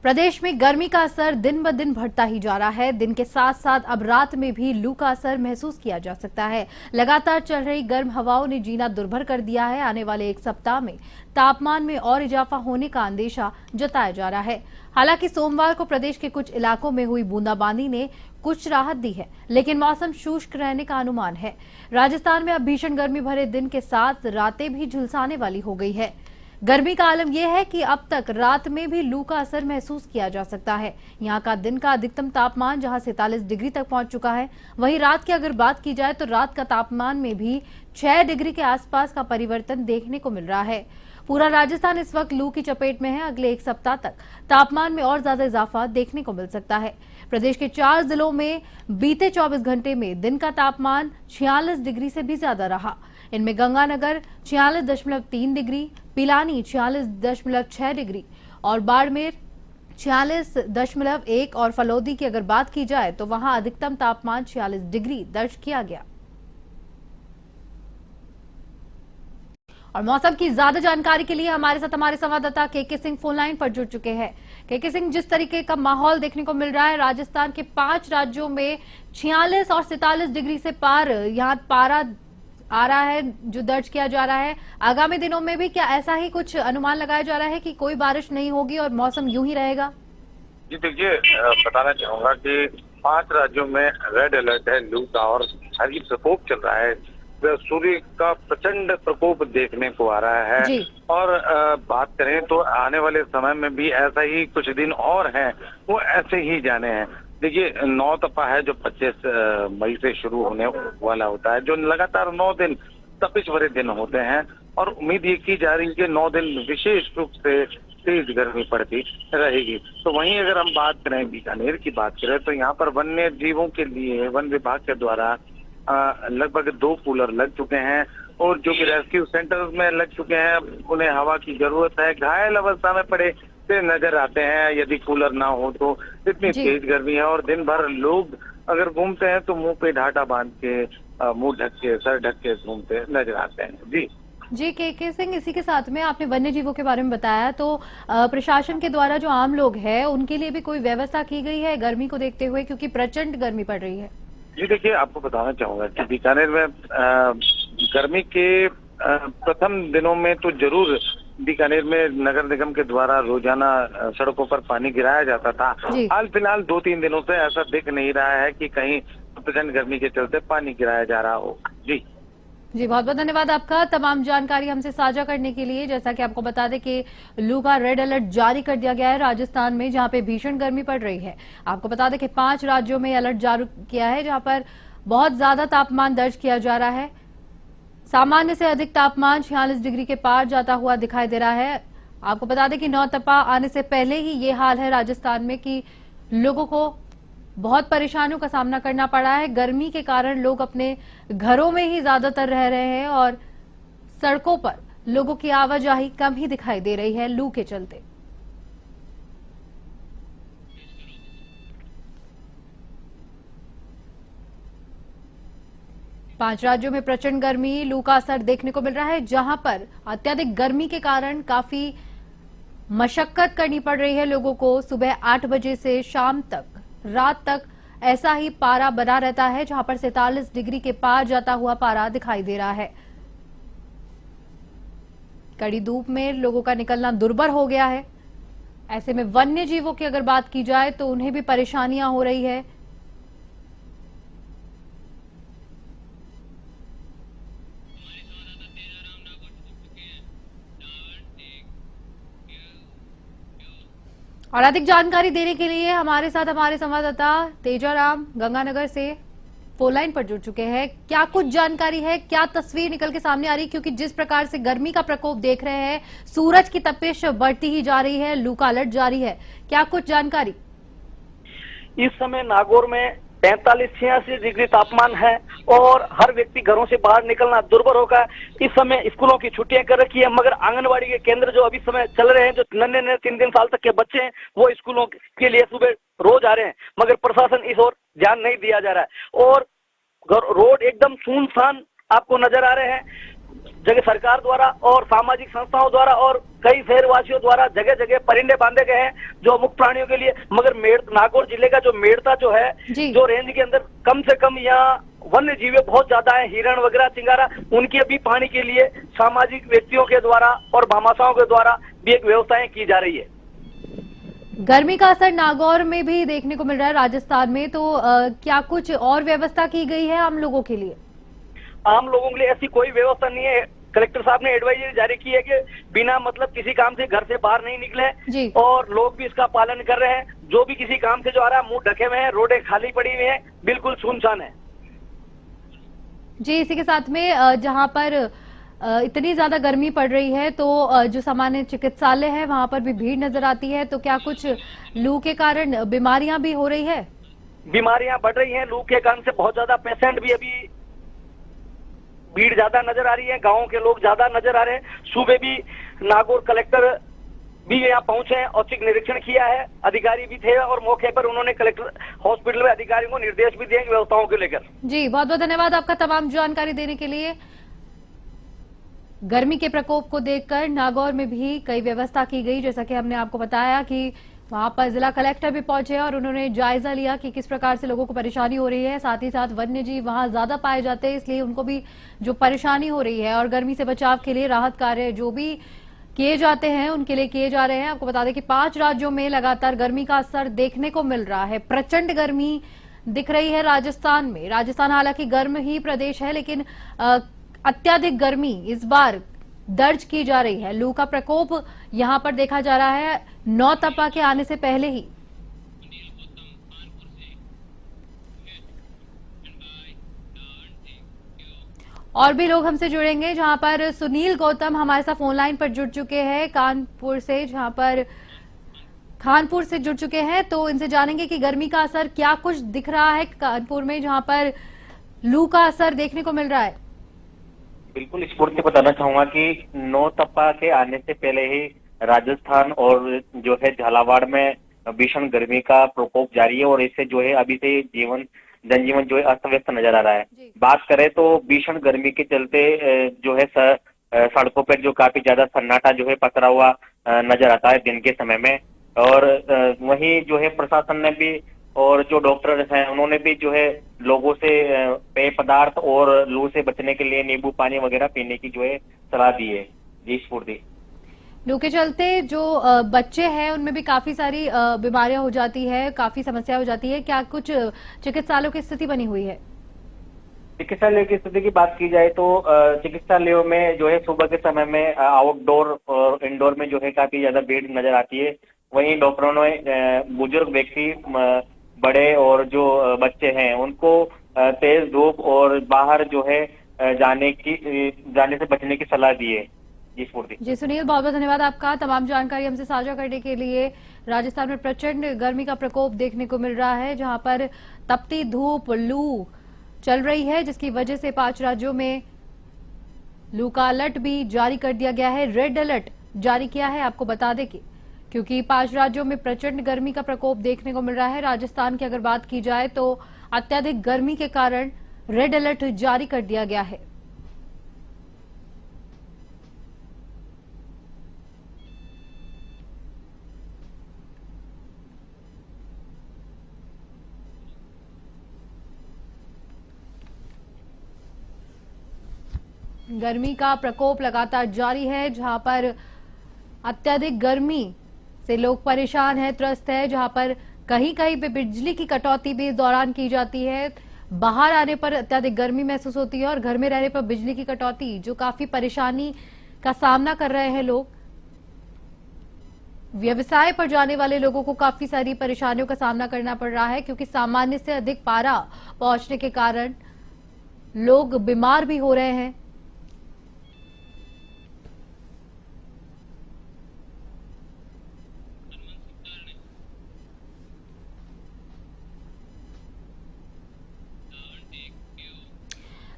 प्रदेश में गर्मी का असर दिन ब दिन बढ़ता ही जा रहा है। दिन के साथ साथ अब रात में भी लू का असर महसूस किया जा सकता है। लगातार चल रही गर्म हवाओं ने जीना दुर्भर कर दिया है। आने वाले एक सप्ताह में तापमान में और इजाफा होने का अंदेशा जताया जा रहा है। हालांकि सोमवार को प्रदेश के कुछ इलाकों में हुई बूंदाबांदी ने कुछ राहत दी है, लेकिन मौसम शुष्क रहने का अनुमान है। राजस्थान में अब भीषण गर्मी भरे दिन के साथ रातें भी झुलसाने वाली हो गई है। गर्मी का आलम यह है कि अब तक रात में भी लू का असर महसूस किया जा सकता है। यहाँ का दिन का अधिकतम तापमान जहाँ 47 डिग्री तक पहुंच चुका है, वहीं रात की अगर बात की जाए तो रात का तापमान में भी 6 डिग्री के आसपास का परिवर्तन देखने को मिल रहा है। पूरा राजस्थान इस वक्त लू की चपेट में है। अगले एक सप्ताह तक तापमान में और ज्यादा इजाफा देखने को मिल सकता है। प्रदेश के 4 जिलों में बीते 24 घंटे में दिन का तापमान 46 डिग्री से भी ज्यादा रहा। इनमें गंगानगर 46.3 डिग्री, पिलानी 46.6 डिग्री और बाड़मेर 46.1 और फलोदी की अगर बात की जाए तो वहां अधिकतम तापमान 46 डिग्री दर्ज किया गया। और मौसम की ज्यादा जानकारी के लिए हमारे साथ हमारे संवाददाता के सिंह फोन लाइन पर जुड़ चुके हैं। के सिंह, जिस तरीके का माहौल देखने को मिल रहा है, राजस्थान के 5 राज्यों में 46 और 47 डिग्री से पार यहाँ पारा आ रहा है जो दर्ज किया जा रहा है। आगामी दिनों में भी क्या ऐसा ही कुछ अनुमान लगाया जा रहा है कि कोई बारिश नहीं होगी और मौसम यूं ही रहेगा? जी देखिए, बताना चाहूंगा कि 5 राज्यों में रेड अलर्ट है लू का और भारी प्रकोप चल रहा है। सूर्य का प्रचंड प्रकोप देखने को आ रहा है जी। और बात करें तो आने वाले समय में भी ऐसा ही कुछ दिन और हैं, वो ऐसे ही जाने हैं। देखिए, 9 तपा है जो 25 मई से शुरू होने वाला होता है, जो लगातार 9 दिन तपिश भरे दिन होते हैं और उम्मीद ये की जा रही है कि 9 दिन विशेष रूप से तेज गर्मी पड़ती रहेगी। तो वहीं अगर हम बात करें बीकानेर की बात करें तो यहाँ पर वन्य जीवों के लिए वन विभाग के द्वारा लगभग 2 कूलर लग चुके हैं और जो कि रेस्क्यू सेंटर में लग चुके हैं। उन्हें हवा की जरूरत है, घायल अवस्था में पड़े से नजर आते हैं यदि कूलर ना हो तो। इतनी तेज गर्मी है और दिन भर लोग अगर घूमते हैं तो मुंह पे ढाटा बांध के, मुंह ढक के, सर ढक के घूमते नजर आते हैं। जी के सिंह, इसी के साथ में आपने वन्य जीवों के बारे में बताया, तो प्रशासन के द्वारा जो आम लोग हैं उनके लिए भी कोई व्यवस्था की गई है गर्मी को देखते हुए, क्योंकि प्रचंड गर्मी पड़ रही है? जी देखिए, आपको बताना चाहूंगा कि बीकानेर में गर्मी के प्रथम दिनों में तो जरूर बीकानेर में नगर निगम के द्वारा रोजाना सड़कों पर पानी गिराया जाता था। हाल फिलहाल 2-3 दिनों से ऐसा दिख नहीं रहा है कि कहीं प्रचंड गर्मी के चलते पानी गिराया जा रहा हो। जी बहुत बहुत धन्यवाद आपका तमाम जानकारी हमसे साझा करने के लिए। जैसा कि आपको बता दें कि लू का रेड अलर्ट जारी कर दिया गया है राजस्थान में, जहां पे भीषण गर्मी पड़ रही है। आपको बता दें कि 5 राज्यों में अलर्ट जारी किया है, जहां पर बहुत ज्यादा तापमान दर्ज किया जा रहा है। सामान्य से अधिक तापमान 46 डिग्री के पार जाता हुआ दिखाई दे रहा है। आपको बता दें कि 9 तपा आने से पहले ही ये हाल है राजस्थान में कि लोगों को बहुत परेशानियों का सामना करना पड़ा है। गर्मी के कारण लोग अपने घरों में ही ज्यादातर रह रहे हैं और सड़कों पर लोगों की आवाजाही कम ही दिखाई दे रही है लू के चलते। पांच राज्यों में प्रचंड गर्मी, लू का असर देखने को मिल रहा है, जहां पर अत्यधिक गर्मी के कारण काफी मशक्कत करनी पड़ रही है लोगों को। सुबह 8 बजे से शाम तक, रात तक ऐसा ही पारा बना रहता है, जहां पर 47 डिग्री के पार जाता हुआ पारा दिखाई दे रहा है। कड़ी धूप में लोगों का निकलना दुर्भर हो गया है। ऐसे में वन्य जीवों की अगर बात की जाए तो उन्हें भी परेशानियां हो रही है। और अधिक जानकारी देने के लिए हमारे साथ हमारे संवाददाता तेजाराम गंगानगर से फोन लाइन पर जुड़ चुके हैं। क्या कुछ जानकारी है, क्या तस्वीर निकल के सामने आ रही है? क्योंकि जिस प्रकार से गर्मी का प्रकोप देख रहे हैं, सूरज की तपिश बढ़ती ही जा रही है, लू का अलर्ट जारी है, क्या कुछ जानकारी? इस समय नागौर में 45-86 डिग्री तापमान है और हर व्यक्ति घरों से बाहर निकलना दुर्भर होगा। इस समय स्कूलों की छुट्टियां कर रखी है, मगर आंगनवाड़ी के केंद्र जो अभी समय चल रहे हैं, जो नन्हे 3 साल तक के बच्चे हैं, वो स्कूलों के लिए सुबह रोज आ रहे हैं, मगर प्रशासन इस ओर ध्यान नहीं दिया जा रहा है और रोड एकदम सुनसान आपको नजर आ रहे हैं। जगह सरकार द्वारा और सामाजिक संस्थाओं द्वारा और कई शहरवासियों द्वारा जगह जगह परिंदे बांधे गए हैं जो मुक्त प्राणियों के लिए। मगर नागौर जिले का जो मेड़ता जो है, जी। जो रेंज के अंदर कम से कम यहाँ वन्य जीव बहुत ज्यादा है, हिरण वगैरह, चिंगारा, उनकी अभी पानी के लिए सामाजिक व्यक्तियों के द्वारा और भामाशाहों के द्वारा भी एक व्यवस्थाएं की जा रही है। गर्मी का असर नागौर में भी देखने को मिल रहा है राजस्थान में, तो क्या कुछ और व्यवस्था की गई है आम लोगों के लिए? आम लोगों के लिए ऐसी कोई व्यवस्था नहीं है। कलेक्टर साहब ने एडवाइजरी जारी की है कि बिना मतलब किसी काम से घर से बाहर नहीं निकले जी। और लोग भी इसका पालन कर रहे हैं। जो भी किसी काम से जो आ रहा है, मुंह ढके हुए हैं, रोडें खाली पड़ी हुई हैं, बिल्कुल सुनसान है। जी, इसी के साथ में जहां पर इतनी ज्यादा गर्मी पड़ रही है तो जो सामान्य चिकित्सालय है वहां पर भी भीड़ नजर आती है, तो क्या कुछ लू के कारण बीमारियां भी हो रही है? बीमारियां बढ़ रही हैं लू के कारण से, बहुत ज्यादा पेशेंट भी, अभी भीड़ ज्यादा नजर आ रही है, गाँव के लोग ज्यादा नजर आ रहे हैं। सुबह भी नागौर कलेक्टर भी यहाँ पहुंचे हैं, औचक निरीक्षण किया है, अधिकारी भी थे और मौके पर उन्होंने कलेक्टर हॉस्पिटल में अधिकारियों को निर्देश भी दिए व्यवस्थाओं को लेकर। जी, बहुत बहुत धन्यवाद आपका तमाम जानकारी देने के लिए। गर्मी के प्रकोप को देखकर नागौर में भी कई व्यवस्था की गई, जैसा कि हमने आपको बताया कि वहां पर जिला कलेक्टर भी पहुंचे और उन्होंने जायजा लिया कि किस प्रकार से लोगों को परेशानी हो रही है। साथ ही साथ वन्य जीव वहां ज्यादा पाए जाते हैं, इसलिए उनको भी जो परेशानी हो रही है और गर्मी से बचाव के लिए राहत कार्य जो भी किए जाते हैं उनके लिए किए जा रहे हैं। आपको बता दें कि 5 राज्यों में लगातार गर्मी का असर देखने को मिल रहा है। प्रचंड गर्मी दिख रही है राजस्थान में। राजस्थान हालांकि गर्म ही प्रदेश है, लेकिन अत्यधिक गर्मी इस बार दर्ज की जा रही है। लू का प्रकोप यहां पर देखा जा रहा है नौतपा के आने से पहले ही। और भी लोग हमसे जुड़ेंगे, जहां पर सुनील गौतम हमारे साथ फोन लाइन पर जुड़ चुके हैं कानपुर से, जहां पर खानपुर से जुड़ चुके हैं, तो इनसे जानेंगे कि गर्मी का असर क्या कुछ दिख रहा है कानपुर में, जहां पर लू का असर देखने को मिल रहा है। बिल्कुल स्फूर्ति बताना चाहूंगा कि नौतपा के आने से पहले ही राजस्थान और जो है झालावाड़ में भीषण गर्मी का प्रकोप जारी है और इससे जो है अभी से जनजीवन जो है अस्त व्यस्त नजर आ रहा है। बात करें तो भीषण गर्मी के चलते जो है सड़कों पर जो काफी ज्यादा सन्नाटा जो है पसरा हुआ नजर आता है दिन के समय में। और वहीं जो है प्रशासन ने भी और जो डॉक्टर हैं उन्होंने भी जो है लोगों से पेय पदार्थ और लू से बचने के लिए नींबू पानी वगैरह पीने की जो है सलाह दी है। जी स्फूर्ति। लू के चलते जो बच्चे हैं उनमें भी काफी सारी बीमारियां हो जाती है, काफी समस्या हो जाती है। क्या कुछ चिकित्सालयों की स्थिति बनी हुई है? चिकित्सालय की स्थिति की बात की जाए तो चिकित्सालयों में जो है सुबह के समय में आउटडोर और इंडोर में जो है काफी ज्यादा भीड़ नजर आती है। वहीं डॉक्टरों ने बुजुर्ग व्यक्ति, बड़े और जो बच्चे हैं उनको तेज धूप और बाहर जो है जाने से बचने की सलाह दी है। जी स्फूर्ति। जी सुनील, बहुत बहुत धन्यवाद आपका तमाम जानकारी हमसे साझा करने के लिए। राजस्थान में प्रचंड गर्मी का प्रकोप देखने को मिल रहा है, जहां पर तपती धूप, लू चल रही है, जिसकी वजह से 5 राज्यों में लू का अलर्ट भी जारी कर दिया गया है। रेड अलर्ट जारी किया है, आपको बता दें कि क्योंकि 5 राज्यों में प्रचंड गर्मी का प्रकोप देखने को मिल रहा है। राजस्थान की अगर बात की जाए तो अत्यधिक गर्मी के कारण रेड अलर्ट जारी कर दिया गया है। गर्मी का प्रकोप लगातार जारी है, जहां पर अत्यधिक गर्मी से लोग परेशान है, त्रस्त है, जहां पर कहीं कहीं पे बिजली की कटौती भी इस दौरान की जाती है। बाहर आने पर अत्यधिक गर्मी महसूस होती है और घर में रहने पर बिजली की कटौती, जो काफी परेशानी का सामना कर रहे हैं लोग। व्यवसाय पर जाने वाले लोगों को काफी सारी परेशानियों का सामना करना पड़ रहा है, क्योंकि सामान्य से अधिक पारा पहुंचने के कारण लोग बीमार भी हो रहे हैं।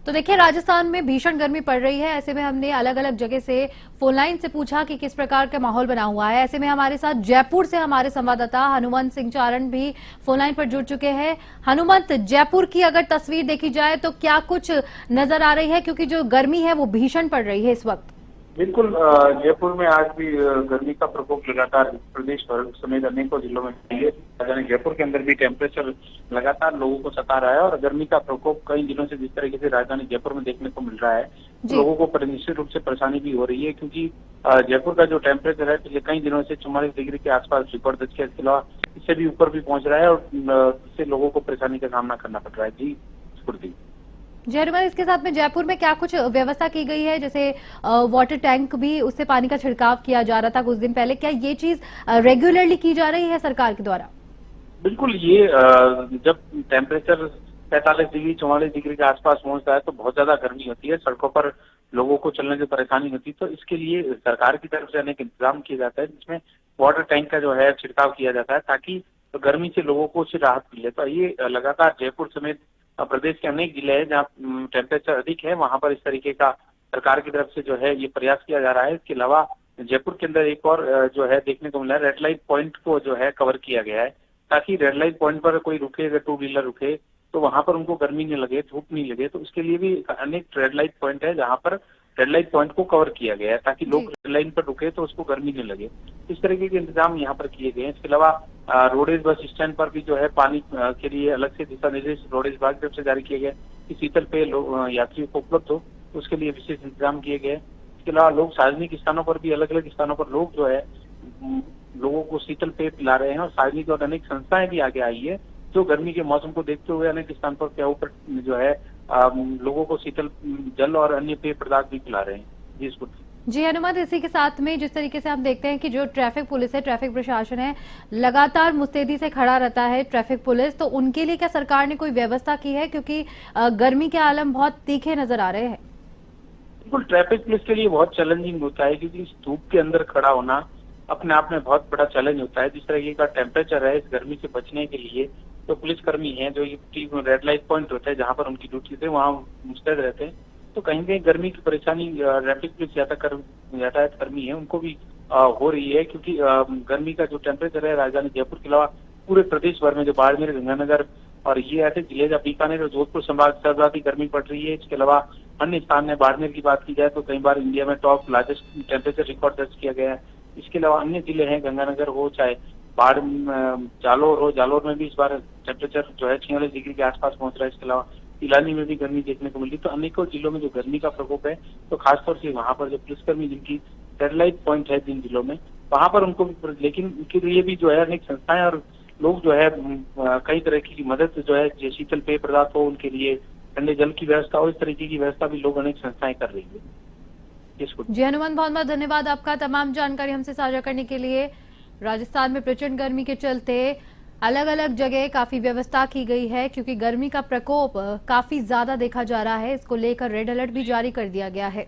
तो देखिए, राजस्थान में भीषण गर्मी पड़ रही है। ऐसे में हमने अलग अलग जगह से फोन लाइन से पूछा कि किस प्रकार का माहौल बना हुआ है। ऐसे में हमारे साथ जयपुर से हमारे संवाददाता हनुमंत सिंह चारण भी फोन लाइन पर जुड़ चुके हैं। हनुमंत, जयपुर की अगर तस्वीर देखी जाए तो क्या कुछ नजर आ रही है, क्योंकि जो गर्मी है वो भीषण पड़ रही है इस वक्त? बिल्कुल, जयपुर में आज भी गर्मी का प्रकोप लगातार प्रदेश भर समेत अनेकों जिलों में है। राजधानी जयपुर के अंदर भी टेम्परेचर लगातार लोगों को सता रहा है और गर्मी का प्रकोप कई दिनों से जिस तरीके से राजधानी जयपुर में देखने को मिल रहा है, लोगों को निश्चित रूप से परेशानी भी हो रही है, क्योंकि जयपुर का जो टेम्परेचर है पिछले कई दिनों से 44 डिग्री के आसपास रिकॉर्ड दर्ज किया। इसके अलावा इससे भी ऊपर भी पहुंच रहा है और इससे लोगों को परेशानी का सामना करना पड़ रहा है। जी स्फूर्ति जी हनुमान, इसके साथ में जयपुर में क्या कुछ व्यवस्था की गई है? जैसे वाटर टैंक भी, उससे पानी का छिड़काव किया जा रहा था कुछ दिन पहले, क्या ये चीज रेगुलरली की जा रही है सरकार के द्वारा? बिल्कुल, ये जब टेम्परेचर 45 डिग्री 44 डिग्री के आसपास पहुंचता है तो बहुत ज्यादा गर्मी होती है, सड़कों पर लोगों को चलने की परेशानी होती है। तो इसके लिए सरकार की तरफ से अनेक इंतजाम किए जाते हैं, जिसमें वाटर टैंक का जो है छिड़काव किया जाता है ताकि गर्मी से लोगों को उससे राहत मिले। तो ये लगातार जयपुर समेत प्रदेश के अनेक जिले हैं जहाँ टेम्परेचर अधिक है, वहां पर इस तरीके का सरकार की तरफ से जो है ये प्रयास किया जा रहा है। इसके अलावा जयपुर के अंदर एक और जो है देखने को मिला है, रेड लाइट पॉइंट को जो है कवर किया गया है ताकि रेड लाइट पॉइंट पर कोई रुके, अगर टू व्हीलर रुके तो वहां पर उनको गर्मी नहीं लगे, धूप नहीं लगे। तो इसके लिए भी अनेक रेड लाइट पॉइंट है जहां पर रेड लाइट पॉइंट को कवर किया गया है ताकि लोग रेड लाइन पर रुके तो उसको गर्मी नहीं लगे। इस तरीके के इंतजाम यहाँ पर किए गए हैं। इसके अलावा रोडेज बस स्टैंड पर भी जो है पानी के लिए अलग से दिशा निर्देश रोडेज विभाग की तरफ से जारी किए गए कि शीतल पेय यात्रियों को उपलब्ध हो, उसके लिए विशेष इंतजाम किए गए। इसके अलावा लोग सार्वजनिक स्थानों पर भी, अलग अलग स्थानों पर लोग जो है लोगों को शीतल पेय पिला रहे हैं और सार्वजनिक और अनेक संस्थाएं भी आगे आई है जो गर्मी के मौसम को देखते हुए अनेक स्थान पर क्या ऊपर जो है लोगों को शीतल जल और अन्य पेय पदार्थ भी पिला रहे हैं। जी इसको जी हनुमंत, इसी के साथ में जिस तरीके से हम देखते हैं कि जो ट्रैफिक पुलिस है, ट्रैफिक प्रशासन है, लगातार मुस्तैदी से खड़ा रहता है ट्रैफिक पुलिस, तो उनके लिए क्या सरकार ने कोई व्यवस्था की है? क्योंकि गर्मी के आलम बहुत तीखे नजर आ रहे हैं। बिल्कुल, ट्रैफिक पुलिस के लिए बहुत चैलेंजिंग होता है क्योंकि इस धूप के अंदर खड़ा होना अपने आप में बहुत बड़ा चैलेंज होता है। जिस तरीके का टेम्परेचर है, इस गर्मी से बचने के लिए तो पुलिसकर्मी हैं जो ये रेड लाइट पॉइंट होता है जहां पर उनकी ड्यूटी थे वहां मुस्तैद रहते हैं। तो कहीं न कहीं गर्मी की परेशानी ट्रैफिक पुलिस यातायात कर्मी है उनको भी हो रही है, क्योंकि गर्मी का जो टेम्परेचर है राजधानी जयपुर के अलावा पूरे प्रदेश भर में जो बाड़मेर, गंगानगर और ये ऐसे जिले जब बीकानेर और जोधपुर संभाग से ज्यादा गर्मी पड़ रही है। इसके अलावा अन्य स्थान में बाड़मेर की बात की जाए तो कई बार इंडिया में टॉप लार्जेस्ट टेम्परेचर रिकॉर्ड दर्ज किया गया है। इसके अलावा अन्य जिले हैं, गंगानगर हो चाहे जालोर हो, जालोर में भी इस बार टेम्परेचर जो है 46 डिग्री के आसपास पहुंच रहा है। इसके अलावा इलानी में भी गर्मी देखने को मिली। तो अनेकों जिलों में जो गर्मी का प्रकोप है, तो खासतौर से वहां पर जो पुलिसकर्मी जिनकी रेड लाइट पॉइंट है जिन जिलों में, वहां पर उनको भी, लेकिन उनके लिए भी जो है अनेक संस्थाएं और लोग जो है कई तरह की मदद जो है शीतल पेय पदार्थ हो, उनके लिए ठंडे जल की व्यवस्था हो, इस तरीके की व्यवस्था भी लोग अनेक संस्थाएं कर रही है। जी हनुमान, बहुत बहुत धन्यवाद आपका तमाम जानकारी हमसे साझा करने के लिए। राजस्थान में प्रचंड गर्मी के चलते अलग अलग जगह काफी व्यवस्था की गई है, क्योंकि गर्मी का प्रकोप काफी ज्यादा देखा जा रहा है। इसको लेकर रेड अलर्ट भी जारी कर दिया गया है।